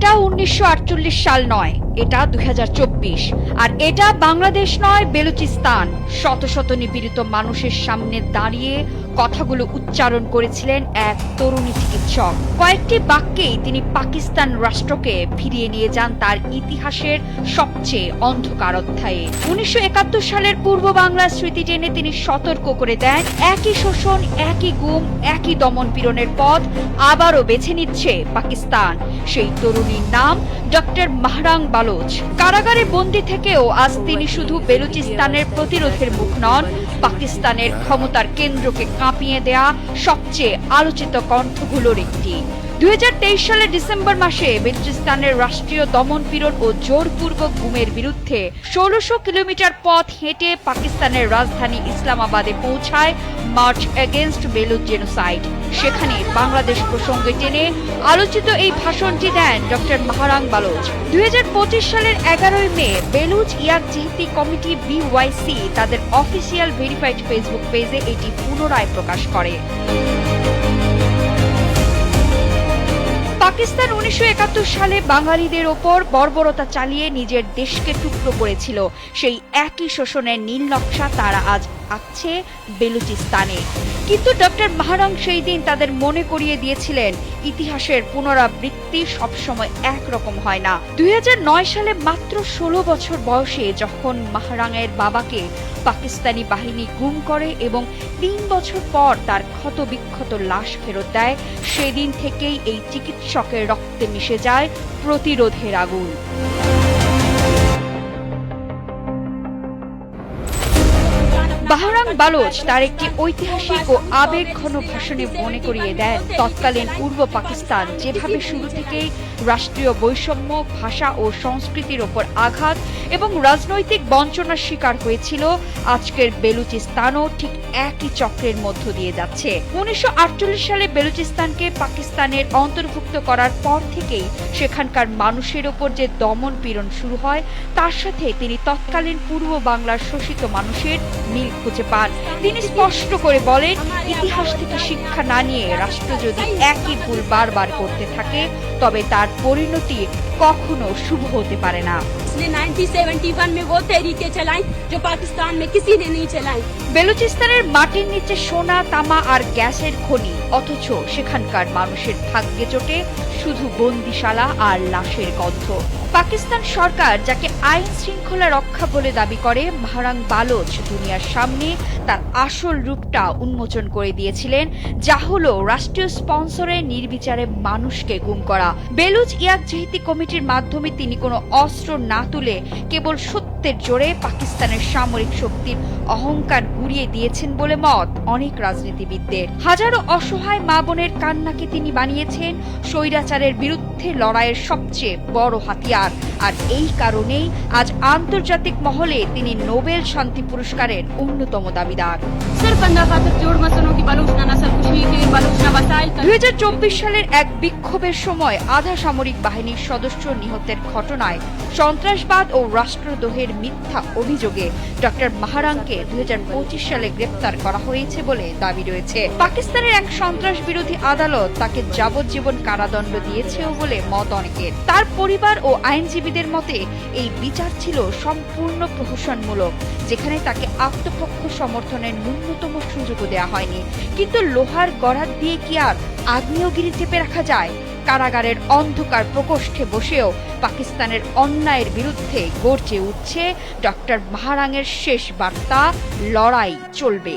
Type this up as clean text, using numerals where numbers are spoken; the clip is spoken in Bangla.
এটা 1948 সাল নয়, এটা 2024। আর এটা বাংলাদেশ নয়, বেলুচিস্তান। শত শত নিপীড়িত মানুষের সামনে দাঁড়িয়ে কথাগুলো উচ্চারণ করেছিলেন এক তরুণী চিকিৎসক। কয়েকটি বাক্যেই তিনি পাকিস্তান রাষ্ট্রকে ফিরিয়ে নিয়ে যান তার ইতিহাসের সবচেয়ে অন্ধকার অধ্যায়ে। 1971 সালের পূর্ব বাংলার স্মৃতি টেনে তিনি সতর্ক করে দেন, একই শোষণ, একই গুম, একই দমন পীড়নের পথ আবারও বেছে নিচ্ছে পাকিস্তান। সেই তরুণীর নাম ডক্টর মাহরাং বালোচ। কারাগারে বন্দী থেকেও আজ তিনি শুধু বেলুচিস্তানের প্রতিরোধের মুখ নন, পাকিস্তানের ক্ষমতার কেন্দ্রকে কাঁপিয়ে দেয়া সবচেয়ে আলোচিত কণ্ঠগুলোর একটি। 2023 সালের ডিসেম্বর মাসে বেলুচিস্তানের রাষ্ট্রীয় দমনপীড়ন ও জোরপূর্বক গুমের বিরুদ্ধে 1600 কিলোমিটার পথ হেঁটে পাকিস্তানের রাজধানী ইসলামাবাদে পৌঁছায় মার্চ এগেইনস্ট বেলুচ জেনোসাইড। সেখানে বাংলাদেশ প্রসঙ্গে টেনে আলোচিত এই ভাষণটি দেন ডক্টর মাহরাং বালোচ। 2025 সালের 11 মে বেলুচ ইয়াকজেহিতি কমিটি BYC তাদের অফিসিয়াল ভেরিফাইড ফেসবুক পেজে এটি পুনরায় প্রকাশ করে। পাকিস্তান 1971 সালে বাঙালিদের ওপর বর্বরতা চালিয়ে নিজের দেশকে টুকরো করেছিল। সেই একই শোষণের নীল নকশা তারা আজ আঁকছে বেলুচিস্তানে। কিন্তু ডক্টর মাহরাং সেই দিন তাদের মনে করিয়ে দিয়েছিলেন, ইতিহাসের পুনরাবৃত্তি সবসময় একরকম হয় না। 2009 সালে মাত্র 16 বছর বয়সে যখন মাহরাংয়ের বাবাকে পাকিস্তানি বাহিনী গুম করে এবং 3 বছর পর তার ক্ষতবিক্ষত লাশ ফেরত দেয়, সেদিন থেকেই এই চিকিৎসকের রক্তে মিশে যায় প্রতিরোধের আগুন। মাহরাং বালোচ তার একটি ঐতিহাসিক ও আবেগঘন ভাষণে মনে করিয়ে দেন, তৎকালীন পূর্ব পাকিস্তান যেভাবে শুরু থেকেই রাষ্ট্রীয় বৈষম্য, ভাষা ও সংস্কৃতির ওপর আঘাত এবং রাজনৈতিক বঞ্চনার শিকার হয়েছিল, আজকের বেলুচিস্তানও ঠিক একই চক্রের মধ্য দিয়ে যাচ্ছে। 1948 সালে বেলুচিস্তানকে পাকিস্তানের অন্তর্ভুক্ত করার পর থেকেই সেখানকার মানুষের ওপর যে দমন পীড়ন শুরু হয়, তার সাথে তিনি তৎকালীন পূর্ব বাংলার শোষিত মানুষের মিল খুঁজে পান। তিনি স্পষ্ট করে বলেন, ইতিহাস থেকে শিক্ষা না নিয়ে রাষ্ট্র যদি একই ভুল বারবার করতে থাকে, তবে তার পরিণতি কখনো শুভ হতে পারে না। 1971 में वो तहरीके चलाई जो पाकिस्तान में किसी ने नहीं चलाई। বেলুচিস্তানের মাটির নিচে সোনা, তামা আর গ্যাসের খনি, অথচ সেখানকার মানুষের ভাগ্যে জোটে শুধু বন্দিশালা আর লাশের গন্ধ। পাকিস্তান সরকার যাকে আইন শৃঙ্খলা রক্ষা বলে দাবি করে, মাহরাং বালোচ দুনিয়ার সামনে তার আসল রূপটা উন্মোচন করে দিয়েছিলেন, যা হলো রাষ্ট্রীয় স্পন্সরে নির্বিচারে মানুষকে গুম করা। বেলুচ ইয়াকজেহিতি কমিটির মাধ্যমে তিনি কোনো অস্ত্র না তুলে কেবল সত্যের জোরে পাকিস্তানের সামরিক শক্তির অহংকার গুড়িয়ে দিয়েছেন বলে মত অনেক রাজনীতিবিদদের। হাজারো অসহায় মা বোনের কান্নাকে তিনি বানিয়েছেন স্বৈরাচারের বিরুদ্ধে লড়াইয়ের সবচেয়ে বড় হাতিয়ার। আর এই কারণেই আজ আন্তর্জাতিক মহলে তিনি নোবেল শান্তি পুরস্কারের অন্যতম দাবিদার। 2024 সালের এক বিক্ষোভের সময় আধা সামরিক বাহিনীর সদস্য নিহতের ঘটনায় সন্ত্রাসবাদ ও রাষ্ট্রদ্রোহের মিথ্যা অভিযোগে ডক্টর মাহরাংকে 2025 সালে গ্রেপ্তার করা হয়েছে বলে দাবি রয়েছে। পাকিস্তানের এক সন্ত্রাস বিরোধী আদালত তাকে যাবজ্জীবন কারাদণ্ড দিয়েছেও বলে মত অনেকের। তার পরিবার ও আইনজীবীদের মতে এই বিচার ছিল সম্পূর্ণ প্রহসনমূলক, যেখানে তাকে আত্মপক্ষ সমর্থনের ন্যূনতম সুযোগও দেওয়া হয়নি। কিন্তু লোহার গরাদ দিয়ে কি আর আগ্নেয়গিরি চেপে রাখা যায়? কারাগারের অন্ধকার প্রকোষ্ঠে বসেও পাকিস্তানের অন্যায়ের বিরুদ্ধে গর্জে উঠছে ডক্টর মাহরাংয়ের শেষ বার্তা, লড়াই চলবে।